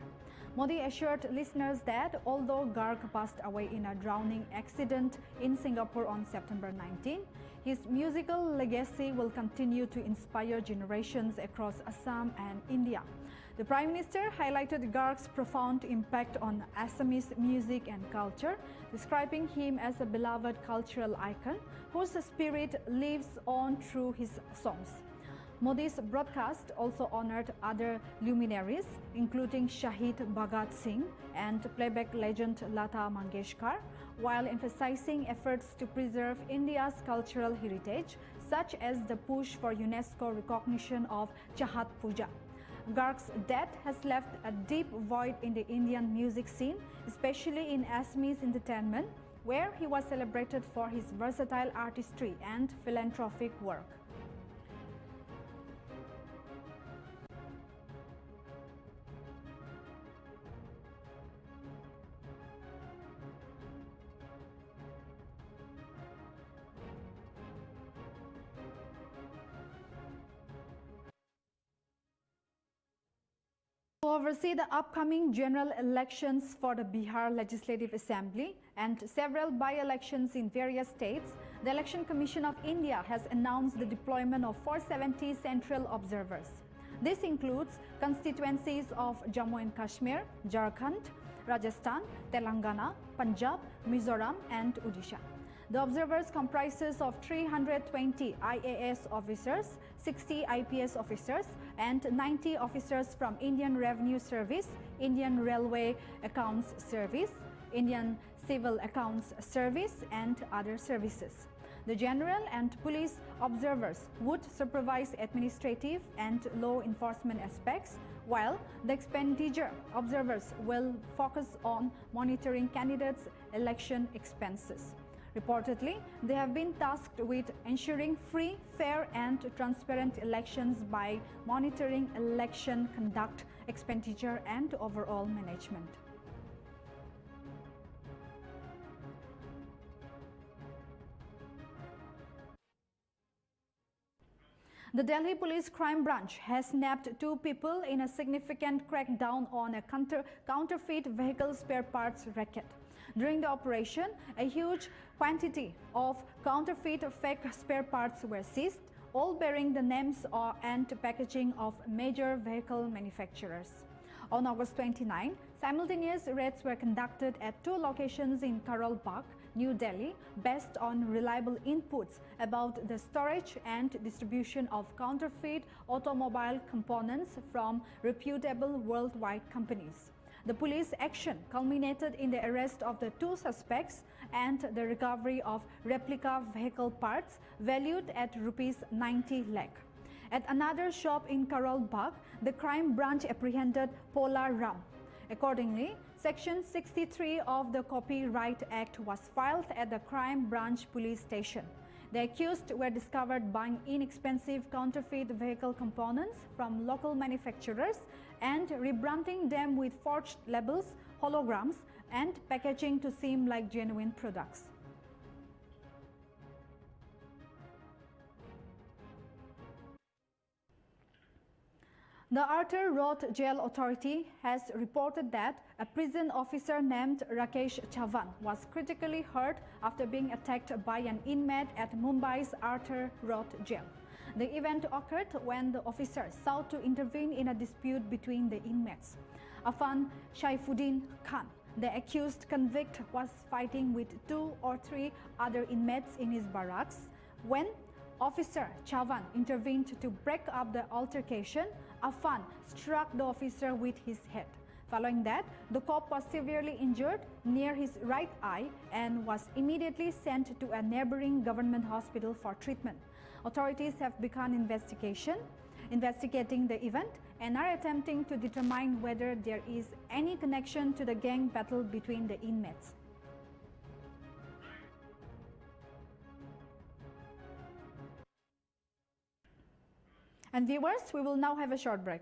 Modi assured listeners that although Garg passed away in a drowning accident in Singapore on September 19, his musical legacy will continue to inspire generations across Assam and India. The Prime Minister highlighted Garg's profound impact on Assamese music and culture, describing him as a beloved cultural icon whose spirit lives on through his songs. Modi's broadcast also honored other luminaries, including Shahid Bhagat Singh and playback legend Lata Mangeshkar, while emphasizing efforts to preserve India's cultural heritage, such as the push for UNESCO recognition of Chahat Puja. Garg's death has left a deep void in the Indian music scene, especially in Assamese entertainment, where he was celebrated for his versatile artistry and philanthropic work. To oversee the upcoming general elections for the Bihar Legislative Assembly and several by-elections in various states, the Election Commission of India has announced the deployment of 470 central observers. This includes constituencies of Jammu and Kashmir, Jharkhand, Rajasthan, Telangana, Punjab, Mizoram and Odisha. The observers comprises of 320 IAS officers, 60 IPS officers and 90 officers from Indian Revenue Service, Indian Railway Accounts Service, Indian Civil Accounts Service and other services. The general and police observers would supervise administrative and law enforcement aspects, while the expenditure observers will focus on monitoring candidates' election expenses. Reportedly, they have been tasked with ensuring free, fair and transparent elections by monitoring election conduct, expenditure and overall management. The Delhi Police Crime Branch has nabbed 2 people in a significant crackdown on a counterfeit vehicle spare parts racket. During the operation, a huge quantity of counterfeit fake spare parts were seized, all bearing the names and packaging of major vehicle manufacturers. On August 29, simultaneous raids were conducted at 2 locations in Karol Bagh, New Delhi, based on reliable inputs about the storage and distribution of counterfeit automobile components from reputable worldwide companies. The police action culminated in the arrest of the 2 suspects and the recovery of replica vehicle parts valued at rupees 90 lakh. At another shop in Karol Bagh, the crime branch apprehended Pola Ram. Accordingly, Section 63 of the Copyright Act was filed at the crime branch police station. The accused were discovered buying inexpensive counterfeit vehicle components from local manufacturers and rebranding them with forged labels, holograms, and packaging to seem like genuine products. The Arthur Road Jail Authority has reported that a prison officer named Rakesh Chavan was critically hurt after being attacked by an inmate at Mumbai's Arthur Road Jail. The event occurred when the officer sought to intervene in a dispute between the inmates. Afan Shaifuddin Khan, the accused convict, was fighting with 2 or 3 other inmates in his barracks when Officer Chavan intervened to break up the altercation. Afan struck the officer with his head. Following that, the cop was severely injured near his right eye and was immediately sent to a neighboring government hospital for treatment. Authorities have begun investigating the event and are attempting to determine whether there is any connection to the gang battle between the inmates. And viewers, we will now have a short break.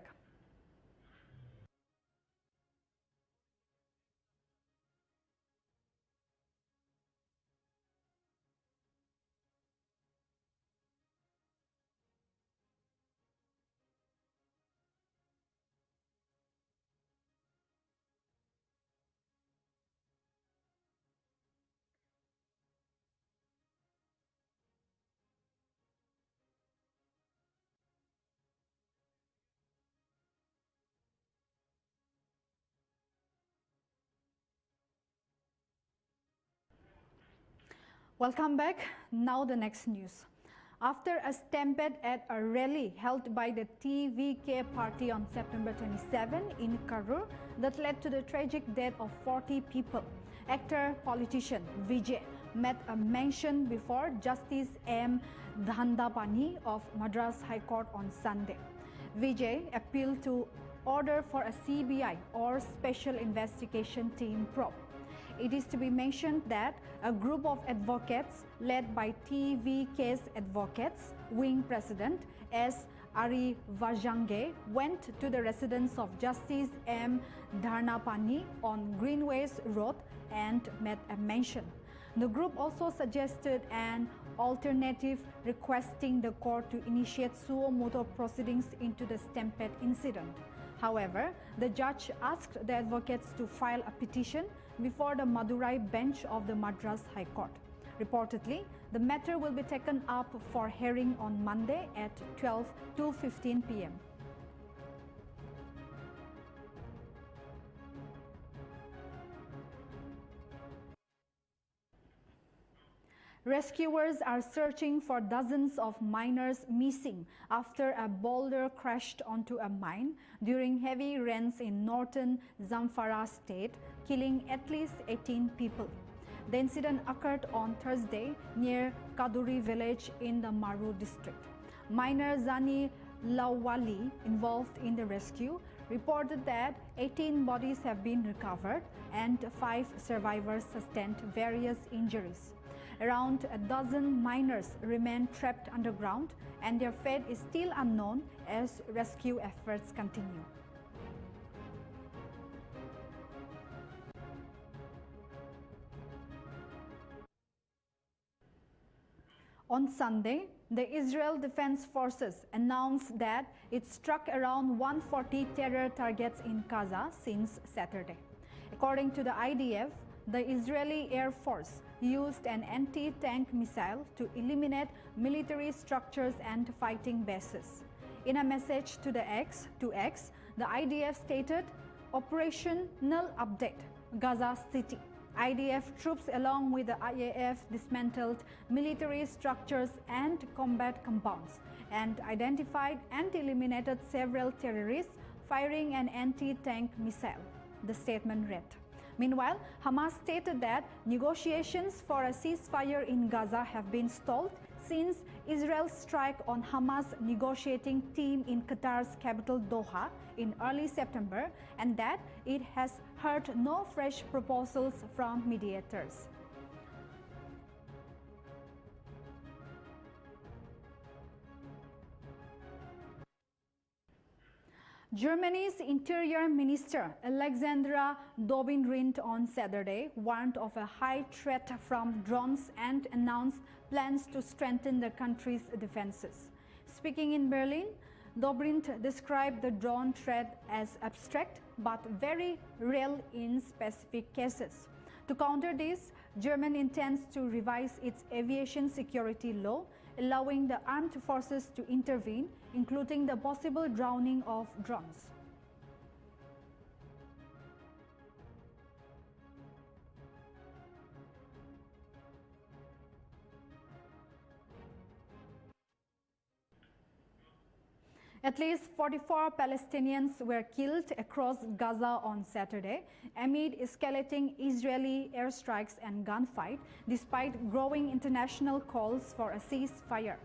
Welcome back. Now the next news. After a stampede at a rally held by the TVK party on September 27 in Karur that led to the tragic death of 40 people, actor-politician Vijay made a mention before Justice M. Dhandapani of Madras High Court on Sunday. Vijay appealed to order for a CBI or Special Investigation Team probe. It is to be mentioned that a group of advocates led by TVK's Advocates Wing President S. Ari Vajange went to the residence of Justice M. Dharnapani on Greenways Road and made a mention. The group also suggested an alternative, requesting the court to initiate suo motu proceedings into the stampede incident. However, the judge asked the advocates to file a petition before the Madurai bench of the Madras High Court. Reportedly, the matter will be taken up for hearing on Monday at 12 to 15 p.m. Rescuers are searching for dozens of miners missing after a boulder crashed onto a mine during heavy rains in northern Zamfara state, killing at least 18 people. The incident occurred on Thursday near Kaduri village in the Maru district. Miner Zani Lawali, involved in the rescue, reported that 18 bodies have been recovered and 5 survivors sustained various injuries. around a dozen miners remain trapped underground and their fate is still unknown as rescue efforts continue. On Sunday, the Israel Defense Forces announced that it struck around 140 terror targets in Gaza since Saturday. According to the IDF, the Israeli Air Force used an anti-tank missile to eliminate military structures and fighting bases. In a message to X, the IDF stated, "Operational update, Gaza City. IDF troops along with the IAF dismantled military structures and combat compounds and identified and eliminated several terrorists firing an anti-tank missile," the statement read. Meanwhile, Hamas stated that negotiations for a ceasefire in Gaza have been stalled since Israel's strike on Hamas negotiating team in Qatar's capital Doha in early September, and that it has heard no fresh proposals from mediators. Germany's Interior Minister Alexandra Dobrindt on Saturday warned of a high threat from drones and announced plans to strengthen the country's defenses. Speaking in Berlin, Dobrindt described the drone threat as abstract but very real in specific cases. To counter this, Germany intends to revise its aviation security law, allowing the armed forces to intervene, including the possible drowning of drones. At least 44 Palestinians were killed across Gaza on Saturday amid escalating Israeli airstrikes and gunfight, despite growing international calls for a ceasefire.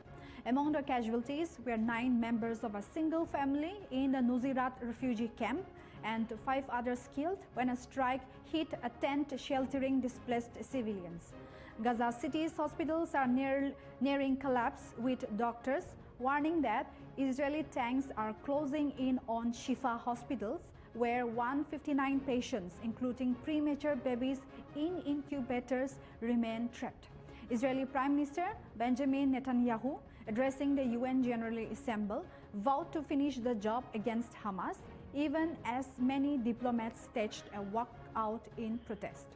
Among the casualties were 9 members of a single family in the Nuzirat refugee camp and 5 others killed when a strike hit a tent sheltering displaced civilians. Gaza City's hospitals are nearing collapse, with doctors warning that Israeli tanks are closing in on Shifa hospitals, where 159 patients, including premature babies in incubators, remain trapped. Israeli Prime Minister Benjamin Netanyahu, addressing the UN General Assembly, vowed to finish the job against Hamas, even as many diplomats staged a walkout in protest.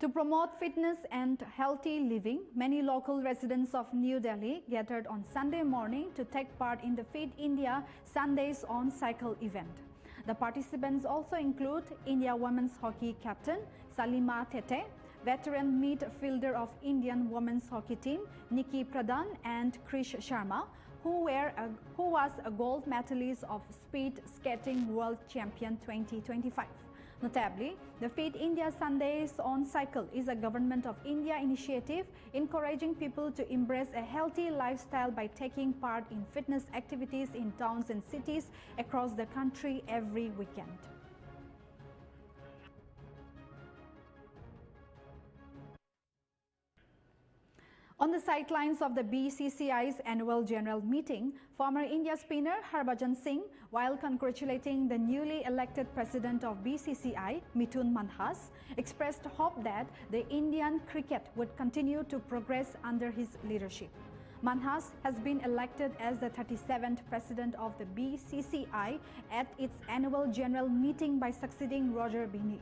To promote fitness and healthy living, many local residents of New Delhi gathered on Sunday morning to take part in the Fit India Sundays on Cycle event. The participants also include India women's hockey captain Salima Tete, veteran midfielder of Indian women's hockey team Nikki Pradhan, and Krish Sharma, who was a gold medalist of Speed Skating World Champion 2025. Notably, the Fit India Sundays on Cycle is a Government of India initiative encouraging people to embrace a healthy lifestyle by taking part in fitness activities in towns and cities across the country every weekend. On the sidelines of the BCCI's annual general meeting, former India spinner Harbhajan Singh, while congratulating the newly elected president of BCCI, Mithun Manhas, expressed hope that the Indian cricket would continue to progress under his leadership. Manhas has been elected as the 37th president of the BCCI at its annual general meeting by succeeding Roger Binny.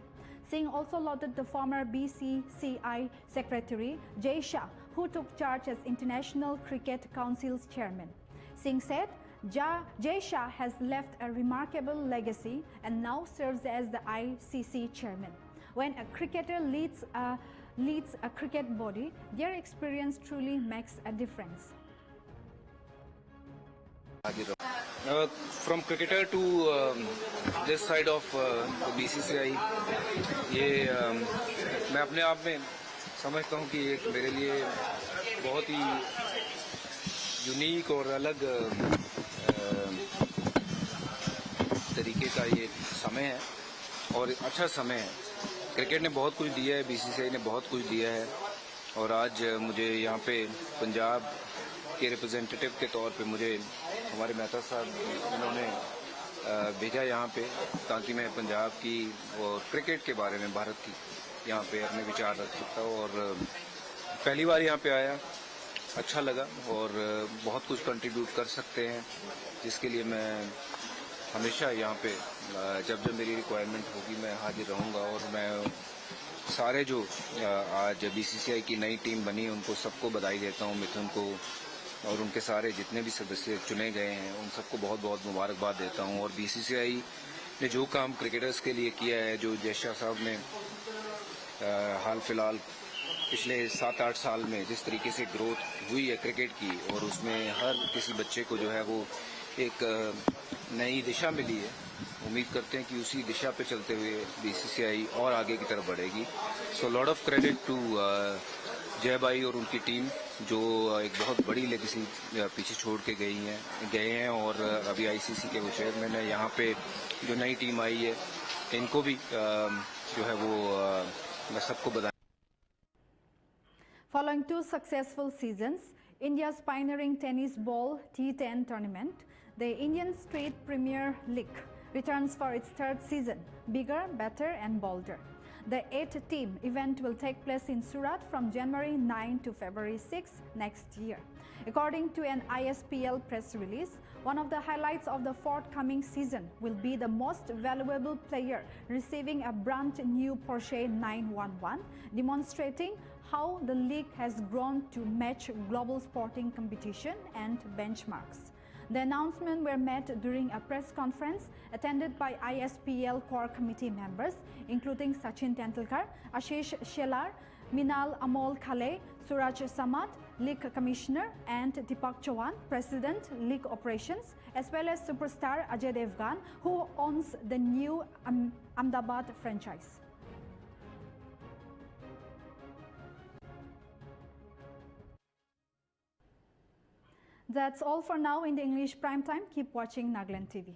Singh also lauded the former BCCI secretary Jay Shah, who took charge as International Cricket Council's chairman. Singh said, Jay Shah has left a remarkable legacy and now serves as the ICC chairman. When a cricketer leads a cricket body, their experience truly makes a difference. From cricketer to this side of BCCI, ये मैं अपने आप में समझता हूँ कि एक मेरे लिए बहुत ही यूनिक और अलग तरीके का ये समय है और अच्छा समय है। क्रिकेट ने बहुत कुछ दिया है, बीसीसीआई ने बहुत कुछ दिया है और आज मुझे यहाँ पे पंजाब के रिप्रेजेंटेटिव के तौर पे मुझे हमारे मेहता साहब उन्होंने भेजा यहाँ पे ताकि मैं पंजाब की और क्रिकेट के बारे में भारत की यहाँ पे अपने विचार रख सकता हूँ और पहली बार यहाँ पे आया, अच्छा लगा और बहुत कुछ कंट्रीब्यूट कर सकते हैं जिसके लिए मैं हमेशा यहाँ पे जब जब मेरी रिक्वायरमेंट होगी मैं हाजिर रहूँगा और मैं सारे जो आज बीसीसीआई की नई टीम बनी उनको सबको बधाई देता हूँ, मिथुन को और उनके सारे जितने भी सदस्य चुने गए हैं उन सबको बहुत बहुत मुबारकबाद देता हूँ। और बीसीसीआई ने जो काम क्रिकेटर्स के लिए किया है, जो जयशाह साहब ने हाल फिलहाल पिछले 7-8 साल में जिस तरीके से ग्रोथ हुई है क्रिकेट की और उसमें हर किसी बच्चे को जो है वो एक नई दिशा मिली है, उम्मीद करते हैं कि उसी दिशा पे चलते हुए बीसीसीआई और आगे की तरफ बढ़ेगी। So lot of credit to Jay भाई और उनकी टीम जो एक बहुत बड़ी लेगेसी पीछे छोड़ के गए हैं और अभी आईसीसी के वो चेयरमैन है। यहाँ पे जो नई टीम आई है इनको भी जो है वो मैं सबको बता। Following 2 successful seasons, India's pioneering tennis ball T10 tournament, the Indian Street Premier League returns for its 3rd season, bigger, better and bolder. The 8-team event will take place in Surat from January 9 to February 6 next year. According to an ISPL press release, one of the highlights of the forthcoming season will be the most valuable player receiving a brand new Porsche 911, demonstrating how the league has grown to match global sporting competition and benchmarks. The announcements were made during a press conference attended by ISPL core committee members, including Sachin Tendulkar, Ashish Shelar, Minal Amol Khale, Suraj Samad, League Commissioner, and Deepak Chauhan, President, League Operations, as well as superstar Ajay Devgan, who owns the new Ahmedabad franchise. That's all for now in the English Primetime. Keep watching Nagaland TV.